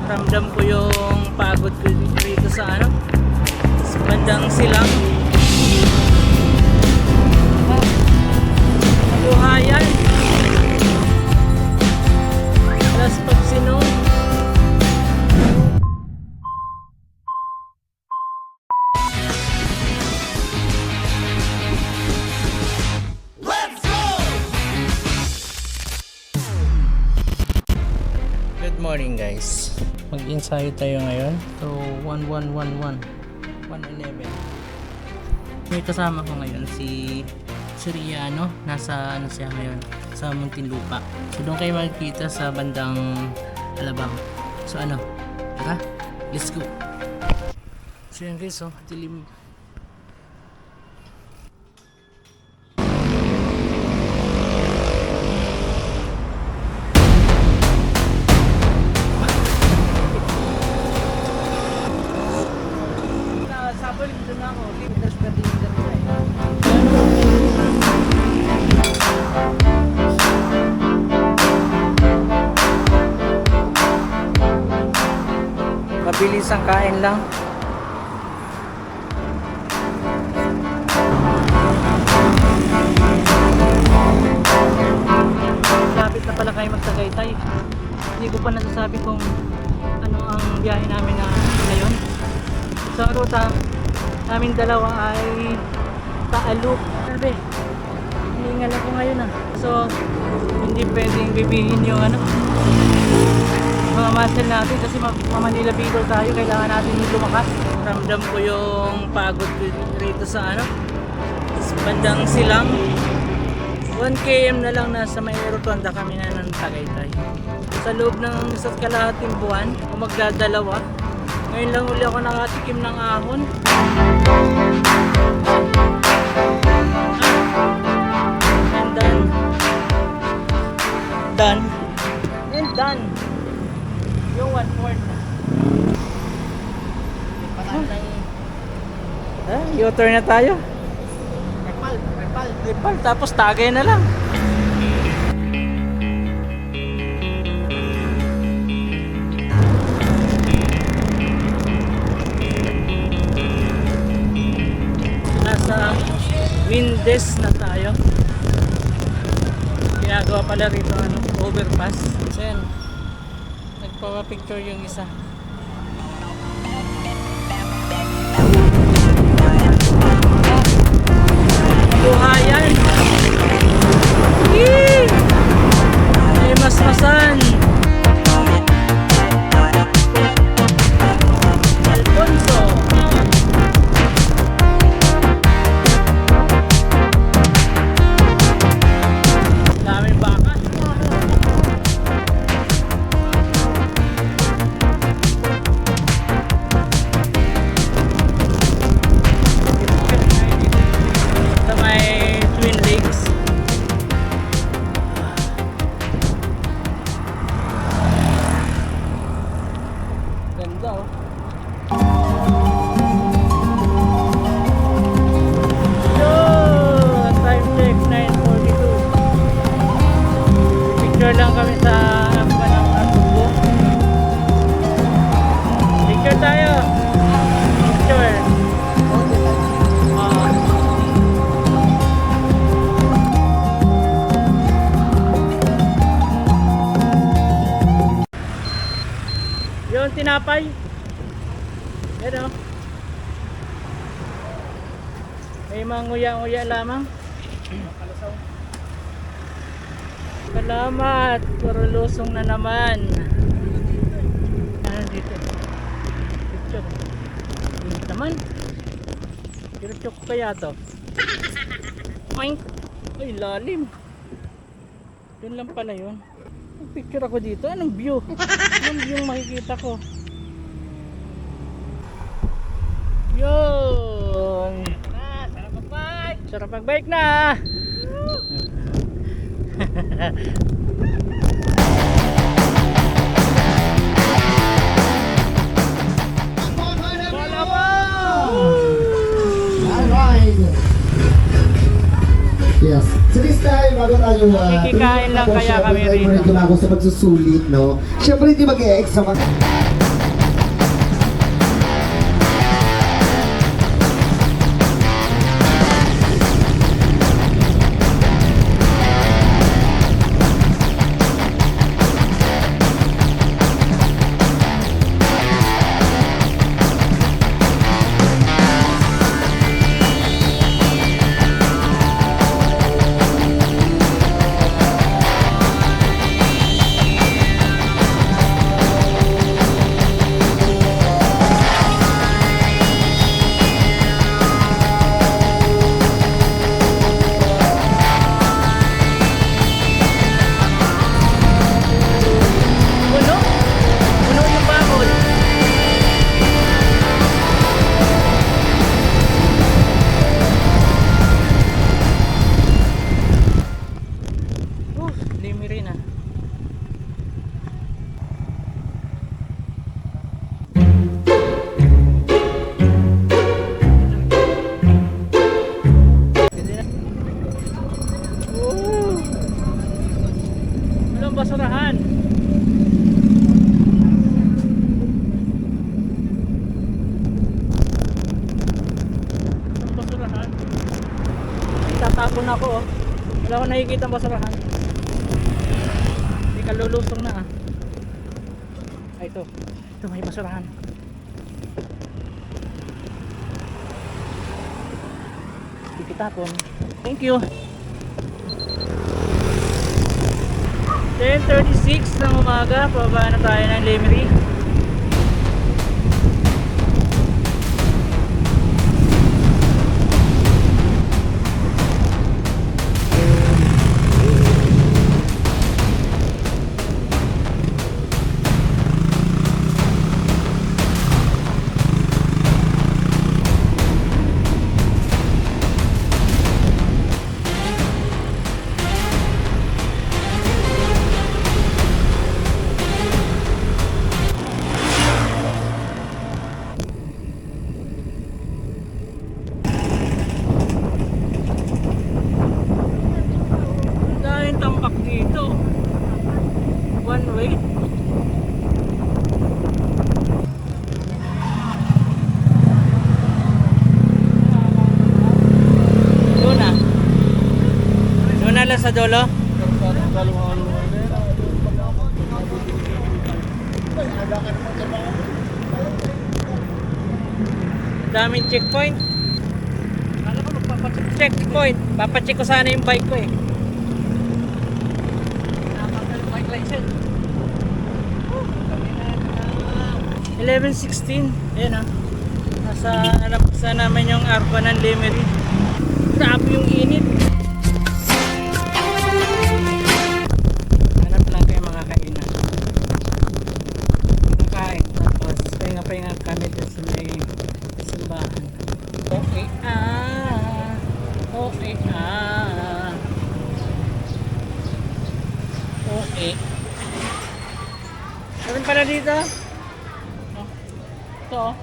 Ramdam ko yung pagod ko dito sa sa bandang silang. Buhayan. Alas Pagsinong. Good morning guys. Mag-ensayo tayo ngayon. So 1111 111. May kasama ko ngayon si Riano. Nasa siya ngayon sa Muntinlupa. So doon kayo makikita sa bandang Alabang. So tara, let's go. So yan guys, dilim. Mabilis ang kain lang. Lapit na pala kayo magtagaytay. Hindi ko pa nasasabi kung ano ang biyahe namin ngayon. So ruta namin dalawa ay Taaluk. Sabi, hiningal ako ngayon So hindi pwedeng bibihin yung mga muscle natin kasi Manila Bicol tayo, kailangan natin lumakas. Ramdam ko yung pagod rito sa bandang silang. 1 km na lang nasa may rotonda kami na ng Tagaytay. Sa loob ng isa't kalahating buwan o magdadalawa, ngayon lang uli ako nakatikim ng ahon. And done. Yung 1/4 na. U-turn na tayo. Repal. Tapos Tagay na lang. Nasa Windes na tayo. Ginagawa pala rito overpass. So yan, nagpapapicture yung isa. Buhayan. Ay masmasan. Alfonso. Daming baka. Sa may Twin Lakes. Ganda time check 9:42. Picture lang kami sa Banang Atubo. Picture tayo. Picture. Yung tinapay. Yan may mga nguya-nguya lamang. Salamat. Puro lusong na naman. Dito? Picture. Init naman. Picture ko kaya to. Oink. Ay, lalim. Yun lang pala yun. Picture ako dito. Anong view? Anong view makikita ko? Yun. Sarap mag-bike. Sarap mag-bike na. Wala pa. Alright. Yes. So this time, bago tayo Makikikain lang kaya kami rito. Medyo na ako sa pagsusulit, no? Siyempre, hindi mag-e-extra na ako oh. Wala akong nakikita basurahan. Hindi ka lulusong na ah. Ay ito. Ito may basurahan. Hindi kitapon. Thank you. 10:36 ng umaga. Pababa na tayo ng Lemery. Tambak dito. One way. Luna. Luna lang sa dulo. Daming checkpoint. Kala ko magpapacheckpoint. Papacheck ko sana yung bike ko eh. 11:16. Ayan ah. Nasa namin yung arko ng Lemery. Grabe yung init. Hanap lang kayo mga kainan. Nakain. Tapos pahinga kami dun sa may simbahan. Okay ah. Okay ah. Okay. Meron pala dito. Ito.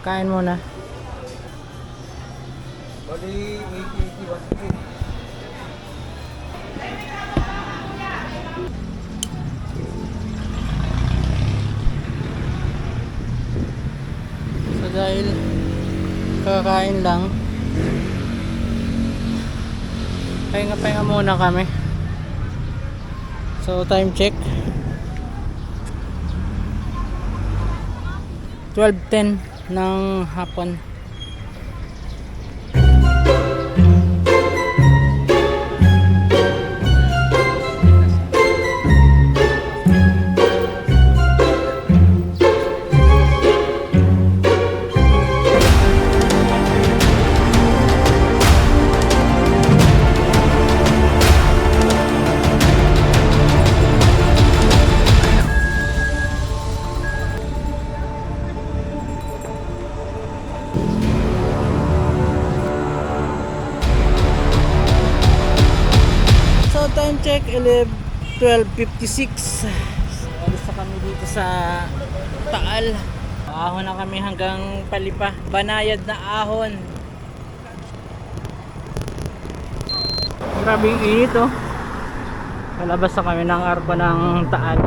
Kain muna. Bali, 80, 81. So dahil kakain lang, pahinga muna kami. So time check 12:10 ng hapon. Time check 12:56. Alis na kami dito sa Taal. Ahon na kami hanggang Palipa. Banayad na ahon. Grabe yung init oh. Palabas na kami ng arko ng Taal.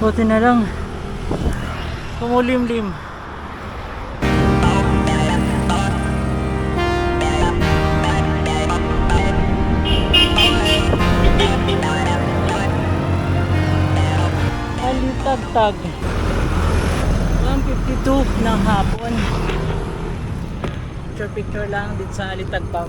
Buti na lang kumulimlim. Alitagtag 1:52 ng hapon. Picture lang dito sa Alitagtag.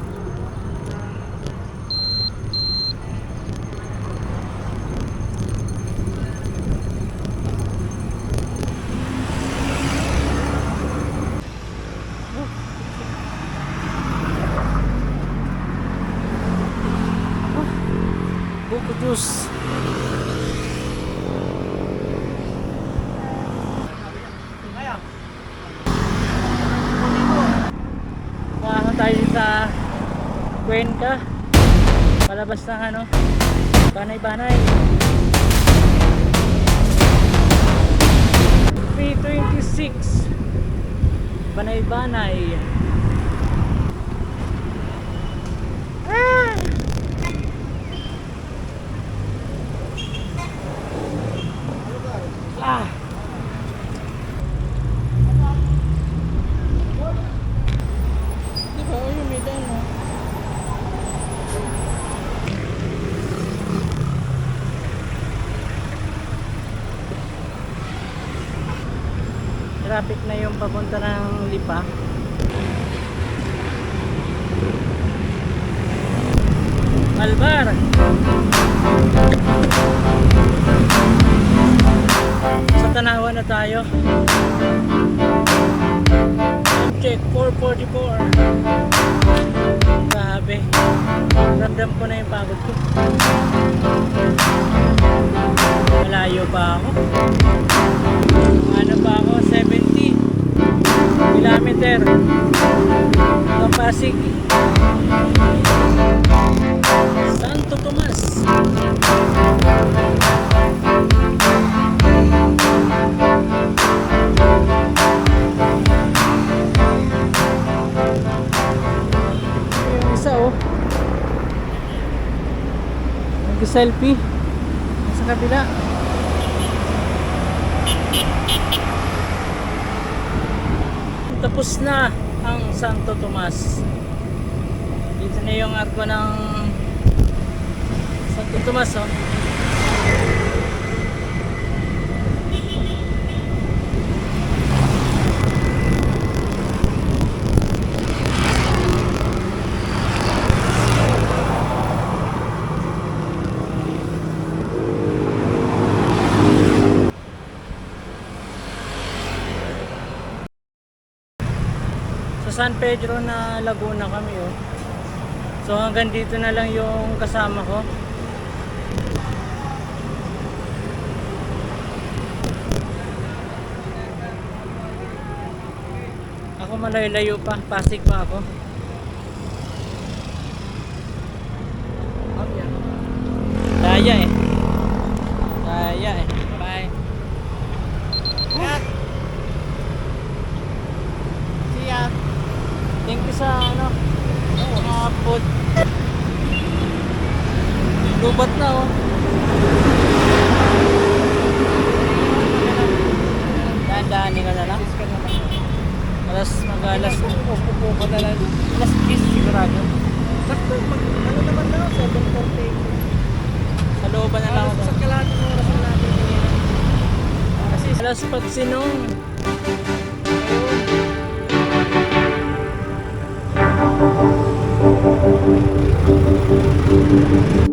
Buko juice. Pumasok tayo sa Cuenca. Palabas ng ano, Banay-Banay. 326 Banay-Banay. Ah! Diba? Yung may dano. Traffic na yung papunta ng Lipa. Malbar. Sa Tanawan na tayo. Check 444. Grabe. Ramdam ko na yung pagod ko. Malayo pa ako. Ano pa ako? 70 kilometer. Kapasig. Santo Tomas. Yung isa oh. Nag-selfie. Sa kabila. Tapos na ang Santo Tomas. Dito na yung arko ng Santo Tomas oh. Sa San Pedro na Laguna kami oh. So hanggang dito na lang yung kasama ko. Ako malayo pa, Pasig pa ako. Daya eh. Daya eh. Bye. See ya. Thank you sa ano, mga food. Lubat na oh. Dahan-dahanin ka na lang. Mag-alas. Alas 10 sigurado. Sakto, ano naman na, 7:40. Sa looban na lang ako. Sa kalahating oras na natin. Kasi alas pagsinong. Ayun.